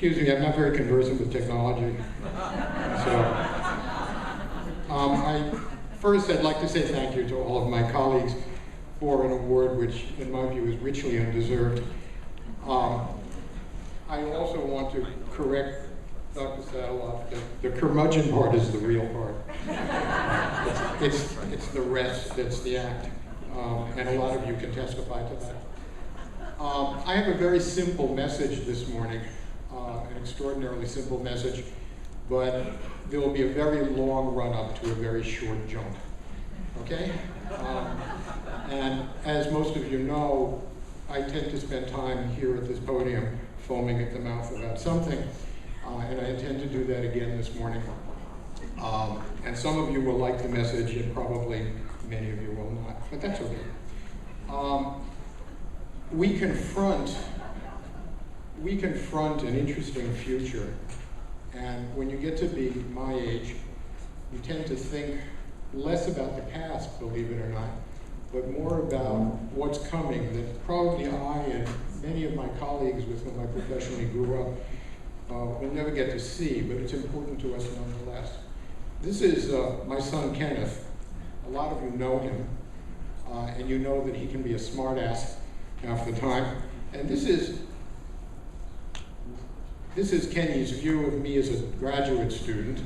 Excuse me, I'm not very conversant with technology. First, I'd like to say thank you to all of my colleagues for an award which, in my view, is richly undeserved. I also want to correct Dr. Satelloff that the curmudgeon part is the real part. It's the rest that's the act, and a lot of you can testify to that. I have a very simple message this morning, an extraordinarily simple message, but there will be a very long run-up to a very short jump, okay? And as most of you know, I tend to spend time here at this podium foaming at the mouth about something, and I intend to do that again this morning. And some of you will like the message, and probably many of you will not, but that's okay. We confront an interesting future, and when you get to be my age, you tend to think less about the past, believe it or not, but more about what's coming that probably I and many of my colleagues with whom I professionally grew up will never get to see, but it's important to us nonetheless. This is my son Kenneth. A lot of you know him, and you know that he can be a smartass half the time. And this is Kenny's view of me as a graduate student.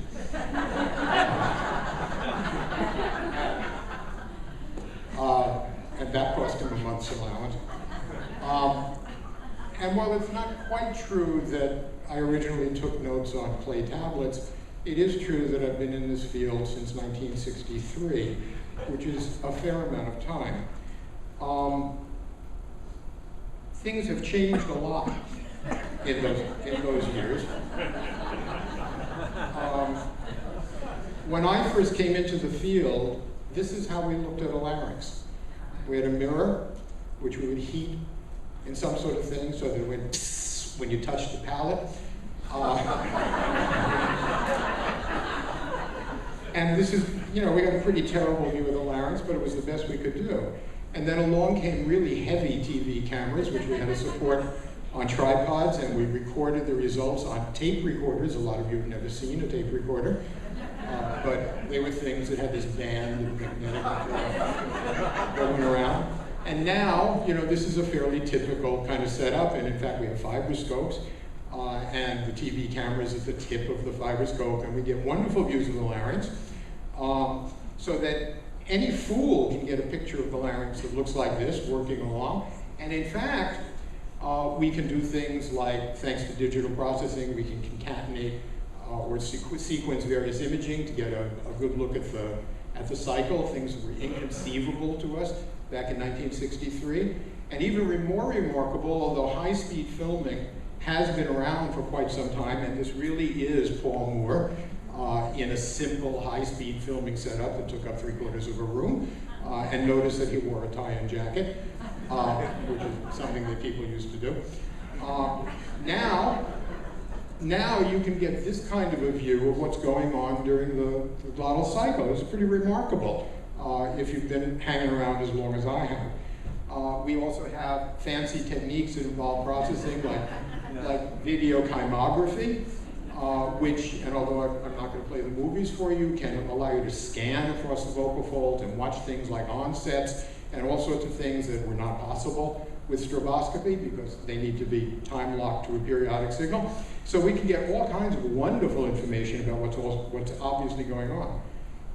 And that cost him a month's allowance. And while it's not quite true that I originally took notes on clay tablets, it is true that I've been in this field since 1963, which is a fair amount of time. Things have changed a lot in those years. When I first came into the field, this is how we looked at a larynx. We had a mirror, which we would heat in some sort of thing so that it went psss when you touched the palate. And this is, we got a pretty terrible view of the larynx, but it was the best we could do. And then along came really heavy TV cameras, which we had to support on tripods, and we recorded the results on tape recorders. A lot of you have never seen a tape recorder, but they were things that had this band of magnetic going around. And now, this is a fairly typical kind of setup, and in fact we have fibroscopes, and the TV camera is at the tip of the fibroscope, and we get wonderful views of the larynx, so that any fool can get a picture of the larynx that looks like this, working along. And in fact, we can do things like, thanks to digital processing, we can concatenate or sequence various imaging to get a good look at the cycle, things that were inconceivable to us back in 1963. And even more remarkable, although high-speed filming has been around for quite some time, and this really is Paul Moore in a simple high-speed filming setup that took up 3/4 of a room, and notice that he wore a tie and jacket, which is something that people used to do. Now you can get this kind of a view of what's going on during the glottal cycle. It's pretty remarkable if you've been hanging around as long as I have. We also have fancy techniques that involve processing like video chymography, which, and although I'm not going to play the movies for you, can allow you to scan across the vocal folds and watch things like onsets and all sorts of things that were not possible with stroboscopy because they need to be time-locked to a periodic signal. So we can get all kinds of wonderful information about what's obviously going on.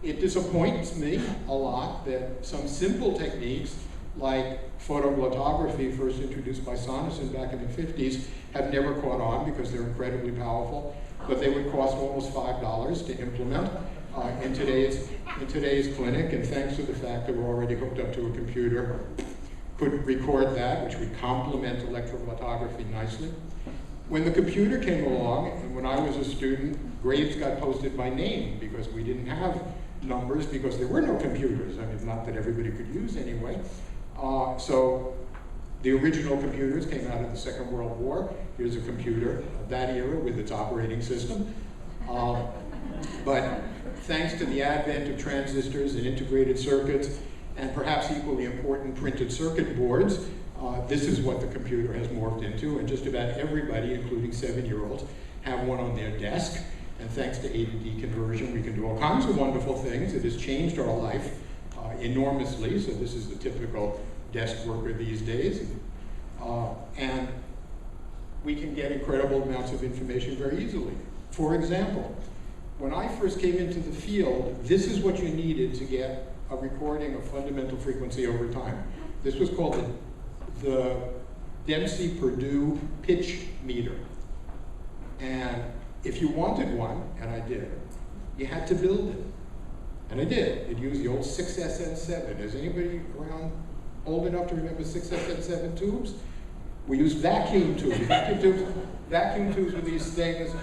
It disappoints me a lot that some simple techniques like photoglottography, first introduced by Sonderson back in the 50s, have never caught on because they're incredibly powerful, but they would cost almost $5 to implement in today's clinic, and thanks to the fact that we're already hooked up to a computer, could record that, which would complement electroglottography nicely. When the computer came along, and when I was a student, grades got posted by name because we didn't have numbers because there were no computers. I mean, not that everybody could use anyway. So the original computers came out of the Second World War. Here's a computer of that era with its operating system. But thanks to the advent of transistors and integrated circuits, and perhaps equally important, printed circuit boards, This is what the computer has morphed into, and just about everybody, including 7-year-olds, have one on their desk. And thanks to A to D conversion, we can do all kinds of wonderful things. It has changed our life enormously, so this is the typical desk worker these days. And we can get incredible amounts of information very easily. For example, when I first came into the field, this is what you needed to get a recording of fundamental frequency over time. This was called the Dempsey-Purdue pitch meter. And if you wanted one, and I did, you had to build it. And I did. It used the old 6SN7. Is anybody around old enough to remember 6SN7 tubes? We used vacuum tubes. Vacuum tubes were these things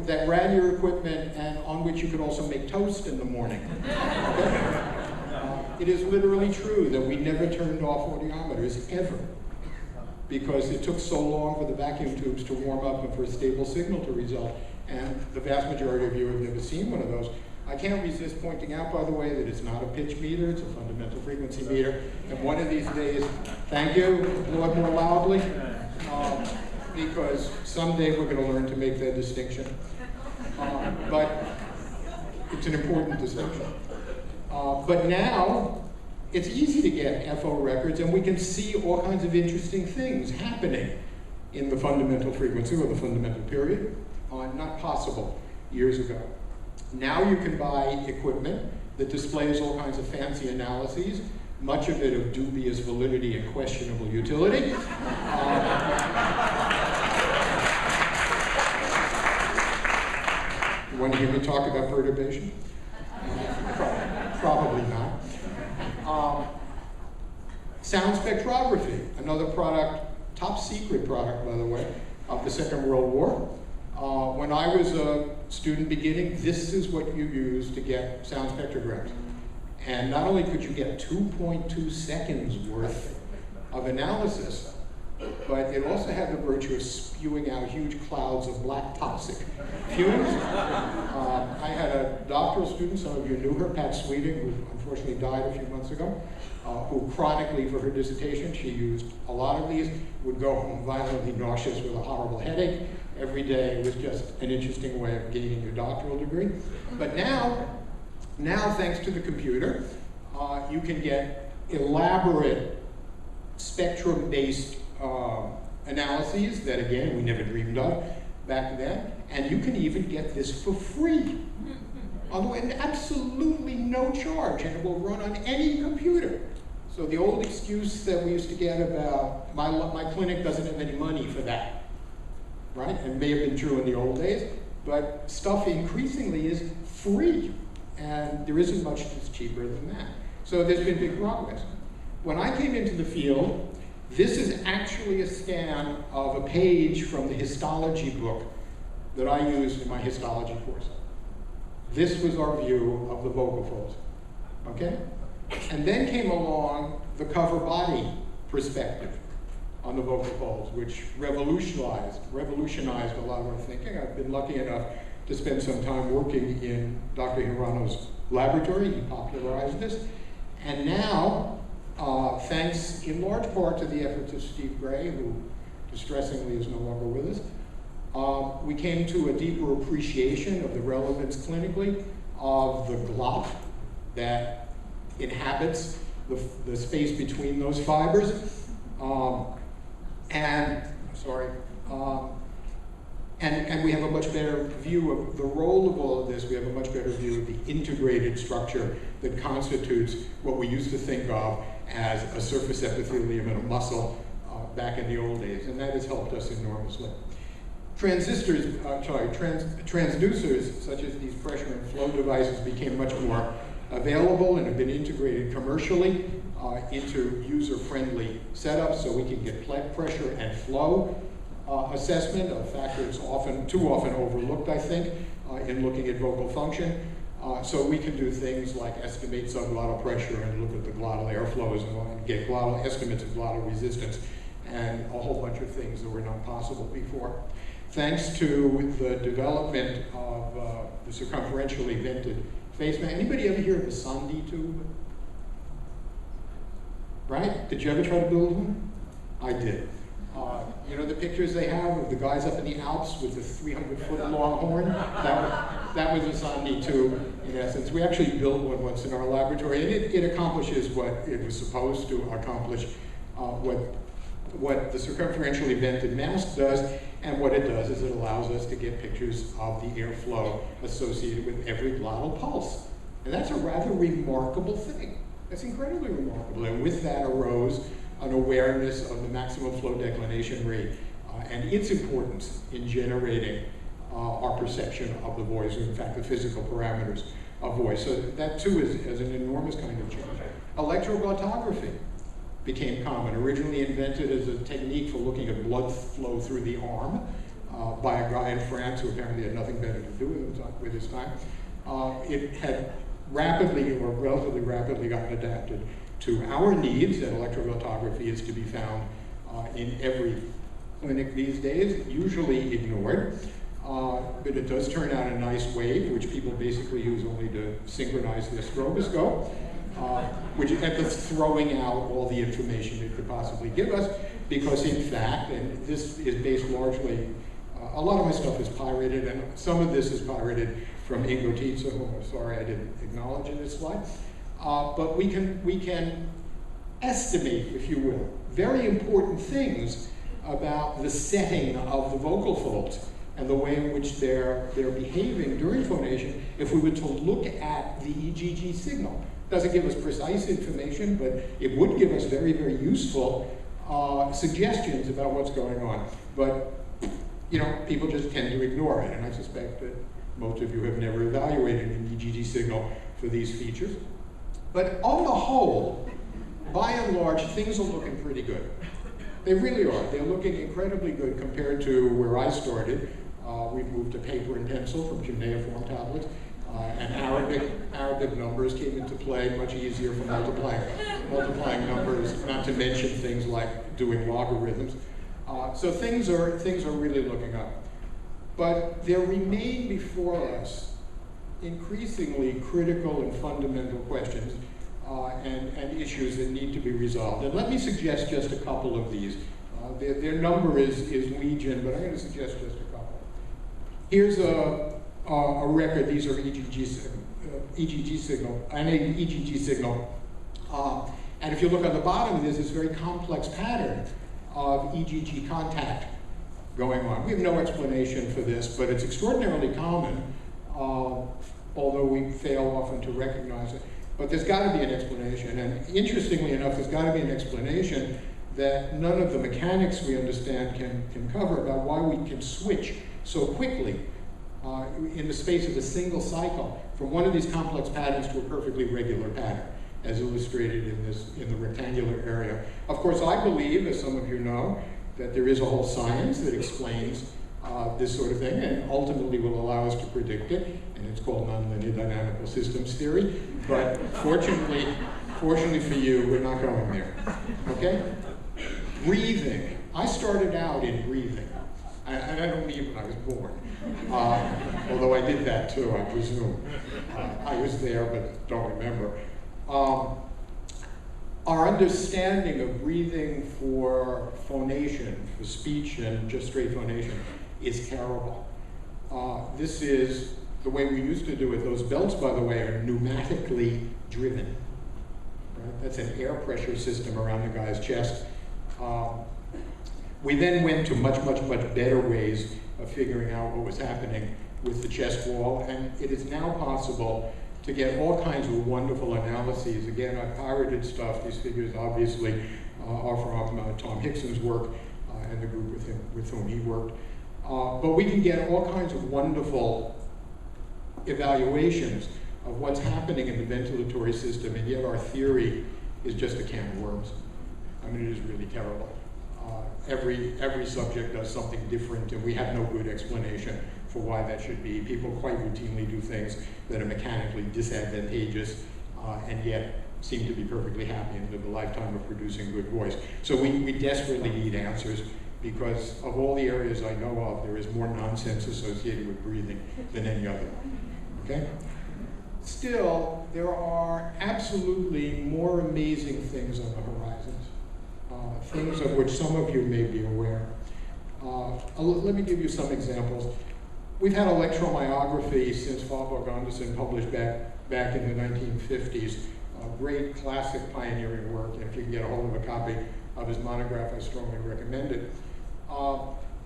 that ran your equipment and on which you could also make toast in the morning. Okay? It is literally true that we never turned off audiometers, ever, because it took so long for the vacuum tubes to warm up and for a stable signal to result. And the vast majority of you have never seen one of those. I can't resist pointing out, by the way, that it's not a pitch meter, it's a fundamental frequency meter. And one of these days, thank you, applaud more loudly, because someday we're going to learn to make that distinction. But it's an important distinction. But now, it's easy to get FO records, and we can see all kinds of interesting things happening in the fundamental frequency or the fundamental period. Not possible years ago. Now you can buy equipment that displays all kinds of fancy analyses, much of it of dubious validity and questionable utility. You want to hear me talk about perturbation? Probably not. Sound spectrography, another product, top secret product, by the way, of the Second World War. When I was a student beginning, this is what you use to get sound spectrograms. And not only could you get 2.2 seconds worth of analysis, but it also had the virtue of spewing out huge clouds of black toxic fumes. I had a doctoral student, some of you knew her, Pat Sweeting, who unfortunately died a few months ago, who chronically, for her dissertation, she used a lot of these, would go home violently nauseous with a horrible headache. Every day was just an interesting way of gaining your doctoral degree. But now thanks to the computer, you can get elaborate spectrum-based analyses that, again, we never dreamed of back then. And you can even get this for free, at absolutely no charge, and it will run on any computer. So the old excuse that we used to get about my clinic doesn't have any money for that, right? And may have been true in the old days, but stuff increasingly is free, and there isn't much that's cheaper than that. So there's been big progress. When I came into the field, this is actually a scan of a page from the histology book that I used in my histology course. This was our view of the vocal folds, okay? And then came along the cover body perspective on the vocal folds, which revolutionized a lot of our thinking. I've been lucky enough to spend some time working in Dr. Hirano's laboratory. He popularized this. And now, thanks in large part to the efforts of Steve Gray, who distressingly is no longer with us, we came to a deeper appreciation of the relevance clinically of the glot that inhabits the space between those fibers. And we have a much better view of the role of all of this. We have a much better view of the integrated structure that constitutes what we used to think of as a surface epithelium and a muscle back in the old days, and that has helped us enormously. Transducers, such as these pressure and flow devices, became much more available and have been integrated commercially into user-friendly setups, so we can get pressure and flow assessment, a factor that's too often overlooked, I think, in looking at vocal function. So we can do things like estimate subglottal pressure and look at the glottal airflows and get glottal estimates of glottal resistance and a whole bunch of things that were not possible before. Thanks to the development of the circumferentially vented face mask. Anybody ever hear of a Sonde tube? Right? Did you ever try to build one? I did. You know the pictures they have of the guys up in the Alps with the 300-foot long horn? That was a Sonde too, in essence. We actually built one once in our laboratory, and it accomplishes what it was supposed to accomplish, what the circumferentially vented mask does, and what it does is it allows us to get pictures of the airflow associated with every glottal pulse. And that's a rather remarkable thing. That's incredibly remarkable. And with that arose an awareness of the maximum flow declination rate and its importance in generating our perception of the voice, or in fact the physical parameters of voice. So that too is an enormous kind of change. Electroglottography became common, originally invented as a technique for looking at blood flow through the arm by a guy in France who apparently had nothing better to do with his time. It had rapidly, or relatively rapidly, gotten adapted to our needs, and electroglottography is to be found in every clinic these days, usually ignored. But it does turn out a nice wave, which people basically use only to synchronize their stroboscope, which ends up throwing out all the information it could possibly give us, because in fact, and this is based largely, a lot of my stuff is pirated, and some of this is pirated from Ingo Tietze, who I'm sorry I didn't acknowledge in this slide. But we can estimate, if you will, very important things about the setting of the vocal folds and the way in which they're behaving during phonation if we were to look at the EGG signal. Doesn't give us precise information, but it would give us very, very useful suggestions about what's going on. But, you know, people just tend to ignore it, and I suspect that most of you have never evaluated an EGG signal for these features. But on the whole, by and large, things are looking pretty good. They really are. They're looking incredibly good compared to where I started. We've moved to paper and pencil from cuneiform tablets, and Arabic numbers came into play, much easier for multiplying numbers, not to mention things like doing logarithms. So things are really looking up. But there remain before us increasingly critical and fundamental questions and issues that need to be resolved. And let me suggest just a couple of these. Their number is legion, but I'm going to suggest just a couple. Here's a record. These are EGG signal, an EGG signal. And if you look on the bottom, there's this very complex pattern of EGG contact going on. We have no explanation for this, but it's extraordinarily common, although we fail often to recognize it. But there's got to be an explanation, and interestingly enough, there's got to be an explanation that none of the mechanics we understand can cover about why we can switch so quickly in the space of a single cycle from one of these complex patterns to a perfectly regular pattern, as illustrated in the rectangular area. Of course, I believe, as some of you know, that there is a whole science that explains this sort of thing and ultimately will allow us to predict it, and it's called nonlinear dynamical systems theory. But fortunately for you, we're not going there, okay? Breathing. I started out in breathing, and I don't mean when I was born, although I did that too, I presume. I was there, but don't remember. Our understanding of breathing for phonation, for speech and just straight phonation, is terrible. This is the way we used to do it. Those belts, by the way, are pneumatically driven. Right? That's an air pressure system around the guy's chest. We then went to much, much, much better ways of figuring out what was happening with the chest wall, and it is now possible to get all kinds of wonderful analyses. Again, I pirated stuff. These figures obviously are from Tom Hickson's work and the group with whom he worked. But we can get all kinds of wonderful evaluations of what's happening in the ventilatory system, and yet our theory is just a can of worms. I mean, it is really terrible. Every subject does something different, and we have no good explanation for why that should be. People quite routinely do things that are mechanically disadvantageous, and yet seem to be perfectly happy and live a lifetime of producing good voice. So we desperately need answers, because of all the areas I know of, there is more nonsense associated with breathing than any other. Okay? Still, there are absolutely more amazing things on the horizons. things of which some of you may be aware. Let me give you some examples. We've had electromyography since Faubourg Anderson published back in the 1950s. Great classic pioneering work, and if you can get a hold of a copy of his monograph, I strongly recommend it.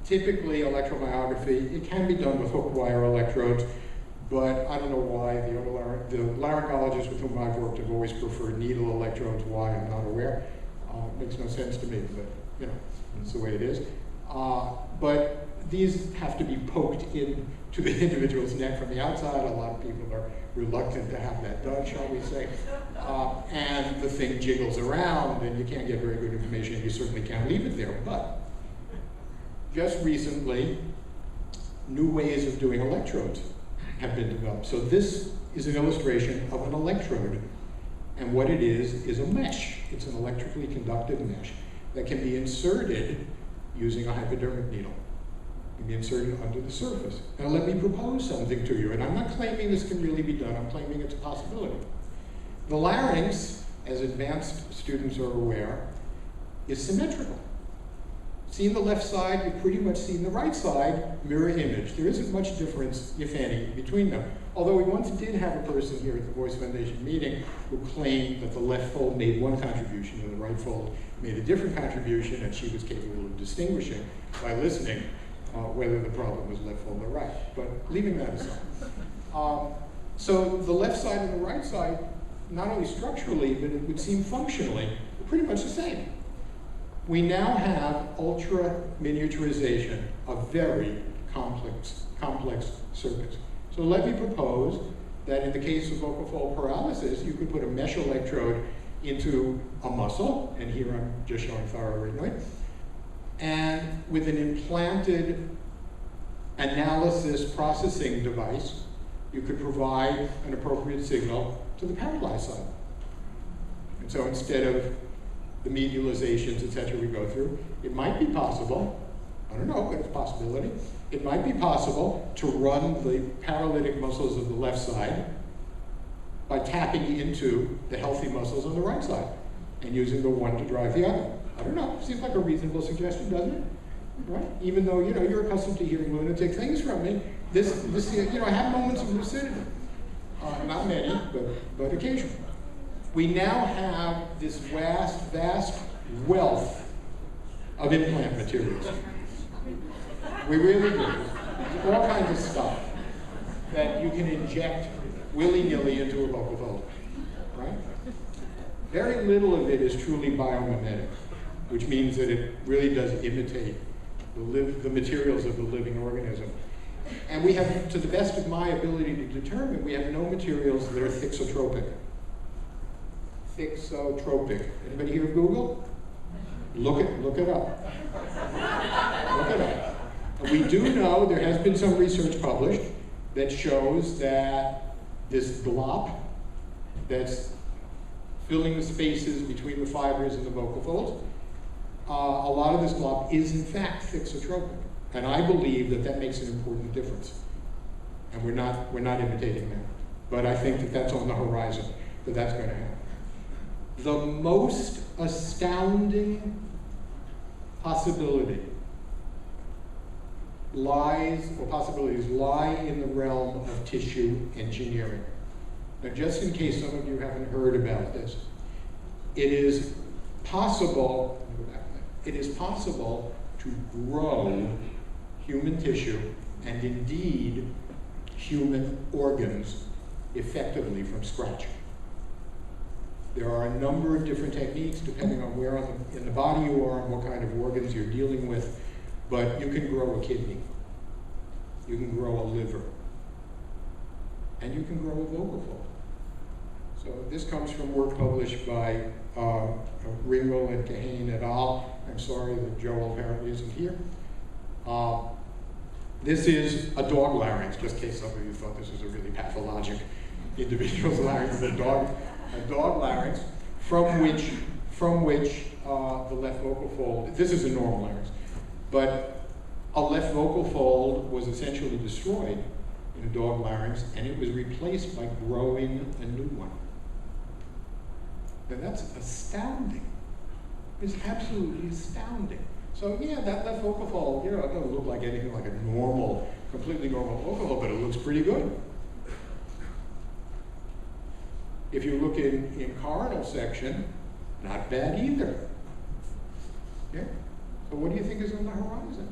Typically, electromyography, it can be done with hook wire electrodes, but I don't know why. The laryngologists with whom I've worked have always preferred needle electrodes. Why, I'm not aware. Makes no sense to me, but you know, that's the way it is. But these have to be poked into the individual's neck from the outside. A lot of people are reluctant to have that done, shall we say. And the thing jiggles around, and you can't get very good information, and you certainly can't leave it there. But just recently, new ways of doing electrodes have been developed. So this is an illustration of an electrode, and what it is a mesh. It's an electrically conductive mesh that can be inserted using a hypodermic needle. It can be inserted under the surface. Now let me propose something to you, and I'm not claiming this can really be done, I'm claiming it's a possibility. The larynx, as advanced students are aware, is symmetrical. Seen the left side, you've pretty much seen the right side, mirror image. There isn't much difference, if any, between them. Although we once did have a person here at the Voice Foundation meeting who claimed that the left fold made one contribution and the right fold made a different contribution, and she was capable of distinguishing by listening whether the problem was left fold or right. But leaving that aside. So the left side and the right side, not only structurally, but it would seem functionally, are pretty much the same. We now have ultra miniaturization of very complex circuits. So let me propose that in the case of vocal fold paralysis, you could put a mesh electrode into a muscle, and here I'm just showing thyroid, and with an implanted analysis processing device, you could provide an appropriate signal to the paralyzed side. And so instead of the medializations, et cetera, we go through, it might be possible, I don't know, but it's a possibility, it might be possible to run the paralytic muscles of the left side by tapping into the healthy muscles on the right side and using the one to drive the other. I don't know, seems like a reasonable suggestion, doesn't it? Right? Even though, you know, you're accustomed to hearing lunatic things from me, this you know, I have moments of lucidity. Not many, but occasionally. We now have this vast wealth of implant materials. We really do. All kinds of stuff that you can inject willy-nilly into a vocal fold, right? Very little of it is truly biomimetic, which means that it really does imitate the materials of the living organism. And we have, to the best of my ability to determine, we have no materials that are thixotropic. Thixotropic. Anybody hear of Google? Look it up. Look it up. We do know, there has been some research published that shows that this glop that's filling the spaces between the fibers and the vocal folds, a lot of this glop is in fact thixotropic. And I believe that that makes an important difference. And we're not imitating that. But I think that that's on the horizon, that that's going to happen. The most astounding possibilities lie in the realm of tissue engineering. Now, just in case some of you haven't heard about this, it is possible to grow human tissue and indeed human organs effectively from scratch. There are a number of different techniques depending on where in the body you are and what kind of organs you're dealing with, but you can grow a kidney, you can grow a liver, and you can grow a vocal fold. So this comes from work published by Ringwell and Kahane et al. I'm sorry that Joel apparently isn't here. This is a dog larynx, just in case some of you thought this was a really pathologic individual's larynx. It's a dog larynx from which the left vocal fold, this is a normal larynx, but a left vocal fold was essentially destroyed in a dog larynx, and it was replaced by growing a new one. Now that's astounding. is absolutely astounding. So yeah, that left vocal fold, it doesn't look like anything like a normal, completely normal vocal fold, but it looks pretty good. If you look in coronal section, not bad either. Yeah? So what do you think is on the horizon?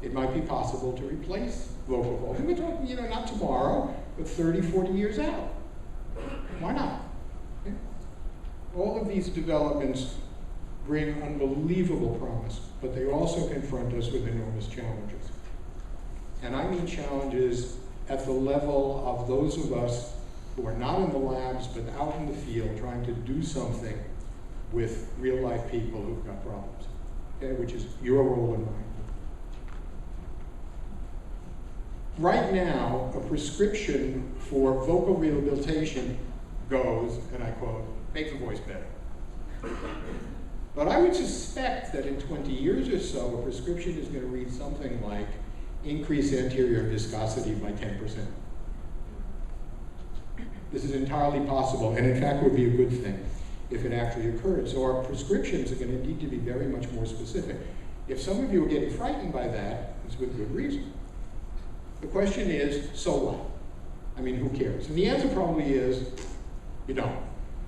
It might be possible to replace vocal folds. And we're talking, not tomorrow, but 30, 40 years out. Why not? Yeah? All of these developments bring unbelievable promise, but they also confront us with enormous challenges. And I mean challenges at the level of those of us who are not in the labs, but out in the field trying to do something with real-life people who've got problems, okay, which is your role and mine. Right now, a prescription for vocal rehabilitation goes, and I quote, make the voice better. But I would suspect that in 20 years or so, a prescription is going to read something like increase anterior viscosity by 10%. This is entirely possible, and in fact would be a good thing if it actually occurred. So our prescriptions are going to need to be very much more specific. If some of you are getting frightened by that, it's with good reason. The question is, so what? I mean, who cares? And the answer probably is, you don't,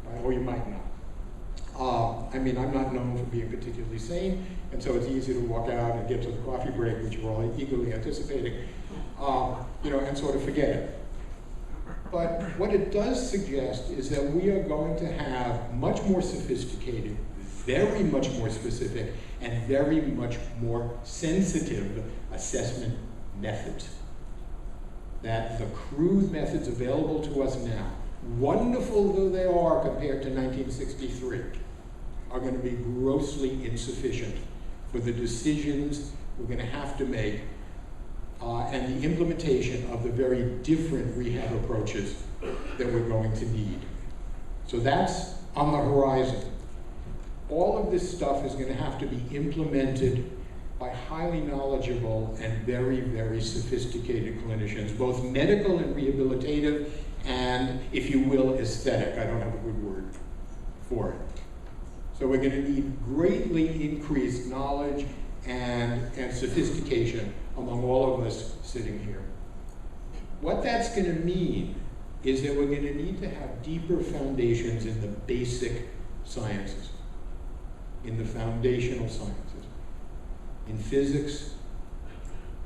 right? Or you might not. I mean, I'm not known for being particularly sane, and so it's easy to walk out and get to the coffee break, which you're all eagerly anticipating, and sort of forget it. But what it does suggest is that we are going to have much more sophisticated, very much more specific, and very much more sensitive assessment methods. That the crude methods available to us now, wonderful though they are compared to 1963, are going to be grossly insufficient for the decisions we're going to have to make and the implementation of the very different rehab approaches that we're going to need. So that's on the horizon. All of this stuff is going to have to be implemented by highly knowledgeable and very, very sophisticated clinicians, both medical and rehabilitative, and, if you will, aesthetic. I don't have a good word for it. So we're going to need greatly increased knowledge and sophistication among all of us sitting here. What that's going to mean is that we're going to need to have deeper foundations in the basic sciences, in the foundational sciences, in physics,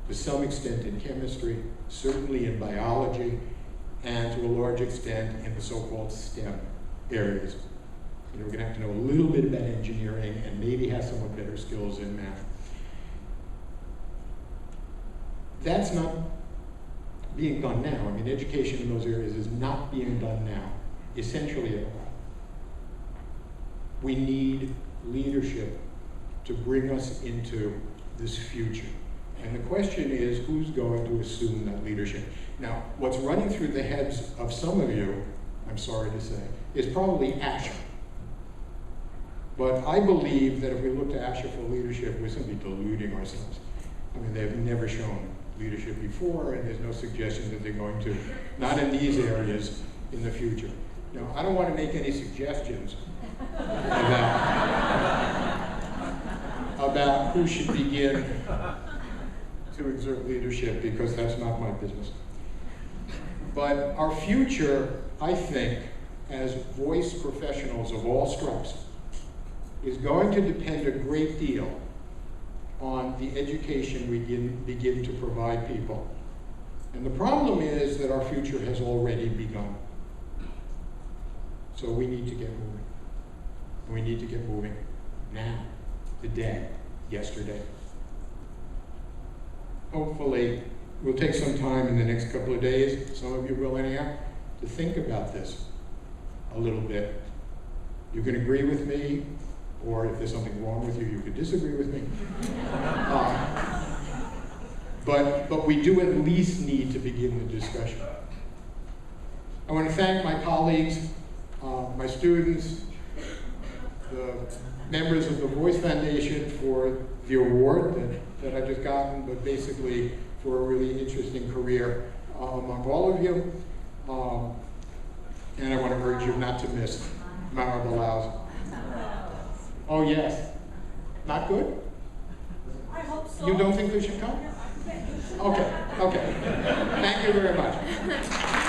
to some extent in chemistry, certainly in biology, and to a large extent in the so-called STEM areas. We're going to have to know a little bit about engineering and maybe have somewhat better skills in math. That's not being done now. I mean, education in those areas is not being done now, essentially at all. We need leadership to bring us into this future. And the question is, who's going to assume that leadership? Now, what's running through the heads of some of you, I'm sorry to say, is probably ASHA. But I believe that if we look to ASHA for leadership, we're simply deluding ourselves. I mean, they've never shown leadership before, and there's no suggestion that they're going to, not in these areas, in the future. Now, I don't want to make any suggestions about who should begin to exert leadership, because that's not my business. But our future, I think, as voice professionals of all stripes, is going to depend a great deal on the education we begin to provide people. And the problem is that our future has already begun. So we need to get moving. We need to get moving now, today, yesterday. Hopefully, we'll take some time in the next couple of days, some of you will anyhow, to think about this a little bit. You can agree with me, or if there's something wrong with you, you could disagree with me. But we do at least need to begin the discussion. I want to thank my colleagues, my students, the members of the Voice Foundation for the award that I've just gotten, but basically for a really interesting career among all of you. And I want to urge you not to miss Mara Bilau's Oh, yes. Not good? I hope so. You don't think they should come? Okay, okay. Thank you very much.